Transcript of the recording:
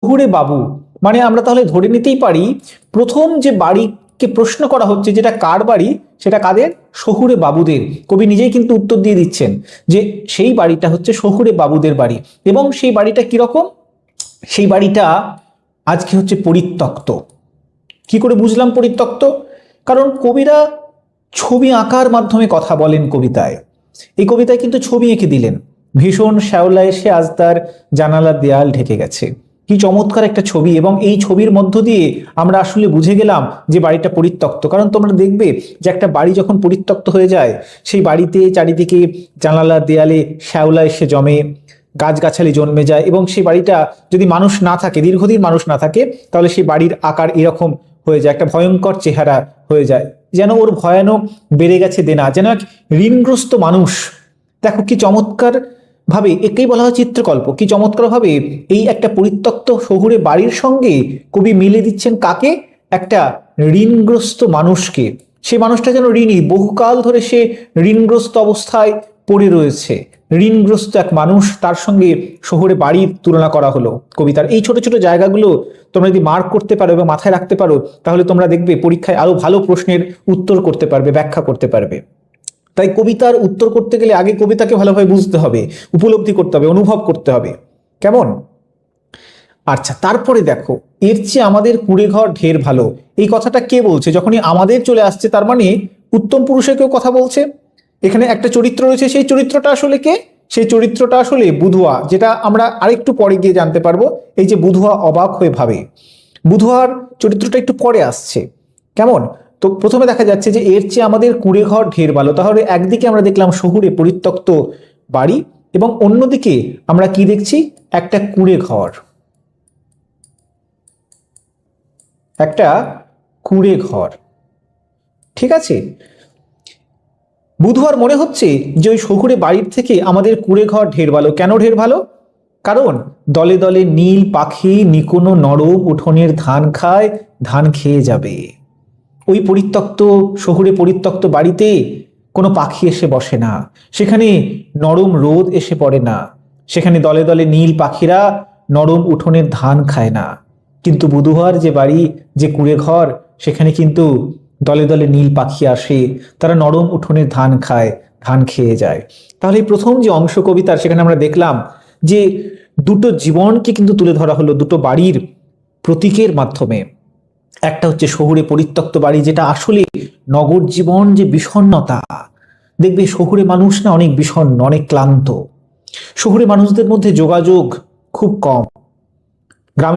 শহুরে বাবু মানে আমরা তাহলে ধরে নিতেই পারি প্রথম যে বাড়িকে প্রশ্ন করা হচ্ছে যেটা কার বাড়ি, সেটা কাদের? শহুরে বাবুদের। কবি নিজেই কিন্তু উত্তর দিয়ে দিচ্ছেন যে সেই বাড়িটা হচ্ছে শহুরে বাবুদের বাড়ি। এবং সেই বাড়িটা কিরকম? সেই বাড়িটা আজকে হচ্ছে পরিত্যক্ত। কি করে বুঝলাম পরিত্যক্ত? কারণ কবিরা ছবি আঁকার মাধ্যমে কথা বলেন কবিতায়। এই কবিতায় কিন্তু ছবি এঁকে দিলেন। ভীষণ শ্যাওলা এসে আজ তার জানালার দেয়াল ঢেকে গেছে। কি চমৎকার একটা ছবি! এবং এই ছবির মধ্য দিয়ে আমরা আসলে বুঝে গেলাম যে বাড়িটা পরিত্যক্ত। কারণ তোমরা দেখবে যে একটা বাড়ি যখন পরিত্যক্ত হয়ে যায়, সেই বাড়িতে চারিদিকে জানালার দেয়ালে শ্যাওলা এসে জমে, গাছগাছালি জন্মে যায়, এবং সেই বাড়িটা যদি মানুষ না থাকে, দীর্ঘদিন মানুষ না থাকে, তাহলে সেই বাড়ির আকার এরকম হয়ে যায়, একটা ভয়ঙ্কর চেহারা হয়ে যায়, যেন ওর ভয়ানক বেড়ে গেছে দেনা, যেন এক ঋণগ্রস্ত মানুষ। দেখো কি চমৎকার ভাবে, একেই বলা হয় চিত্রকল্প। কি চমৎকার ভাবে এই একটা পরিত্যক্ত শহুরে বাড়ির সঙ্গে কবি মিলে দিচ্ছেন কাকে? একটা ঋণগ্রস্ত মানুষকে। সে মানুষটা যেন ঋণী, বহুকাল ধরে সে ঋণগ্রস্ত অবস্থায় পড়ে রয়েছে। ঋণগ্রস্ত এক মানুষ, তার সঙ্গে শহুরে বাড়ির তুলনা করা হলো কবিতার। এই ছোট ছোট জায়গাগুলো তোমরা যদি মার্ক করতে পারো এবং মাথায় রাখতে পারো, তাহলে তোমরা দেখবে পরীক্ষায় আরো ভালো প্রশ্নের উত্তর করতে পারবে, ব্যাখ্যা করতে পারবে। তাই কবিতার উত্তর করতে গেলে আগে কবিতাকে ভালোভাবে বুঝতে হবে, উপলব্ধি করতে হবে, অনুভব করতে হবে। কেমন? আচ্ছা, তারপরে দেখো, এর চেয়ে আমাদের কুঁড়ে ঘর ঢের ভালো, এই কথাটা কে বলছে? যখনই আমাদের চলে আসছে, তার মানে উত্তম পুরুষের কেউ কথা বলছে। এখানে একটা চরিত্র রয়েছে, সেই চরিত্রটা আসলে কে? সেই চরিত্রটা আসলে বুধুয়া, যেটা আমরা আরেকটু পরে গিয়ে জানতে পারবো। এই যে বুধুয়া অবাক হয়ে ভাবে, বুধুয়ার চরিত্রটা একটু পরে আসছে। কেমন? তো প্রথমে দেখা যাচ্ছে যে এর চেয়ে আমাদের কুঁড়ে ঘর ঢের ভালো। তাহলে একদিকে আমরা দেখলাম শহুরে পরিত্যক্ত বাড়ি, এবং অন্যদিকে আমরা কি দেখছি? একটা কুঁড়ে ঘর, একটা কুঁড়ে ঘর। ঠিক আছে? বুধবার মনে হচ্ছে যে ওই শহুরে বাড়ির থেকে আমাদের কুঁড়ে ঘর ঢের ভালো। কেন ঢের ভালো? কারণ দলে দলে নীল পাখি নিকোনো নরম উঠোনের ধান খায়, ধান খেয়ে যাবে। ওই পরিত্যক্ত শহুরে পরিত্যক্ত বাড়িতে কোনো পাখি এসে বসে না, সেখানে নরম রোদ এসে পড়ে না, সেখানে দলে দলে নীল পাখিরা নরম উঠোনের ধান খায় না। কিন্তু বুধুয়ার যে বাড়ি, যে কুঁড়ে ঘর, সেখানে কিন্তু দলে দলে নীল পাখি আসে, তারা নরম উঠোনের ধান খায়, ধান খেয়ে যায়। তাহলে প্রথম যে অংশ কবিতার, সেখানে আমরা দেখলাম যে দুটো জীবনকে কিন্তু তুলে ধরা হলো দুটো বাড়ির প্রতীকের মাধ্যমে। একটা হচ্ছে শহুরে পরিত্যক্ত বাড়ি, যেটা আসলে নগর জীবন যে বিষণ্ণতা। দেখবে শহুরে মানুষ না অনেক বিষণ্ণ, অনেক ক্লান্ত। শহুরে মানুষদের মধ্যে যোগাযোগ খুব কম,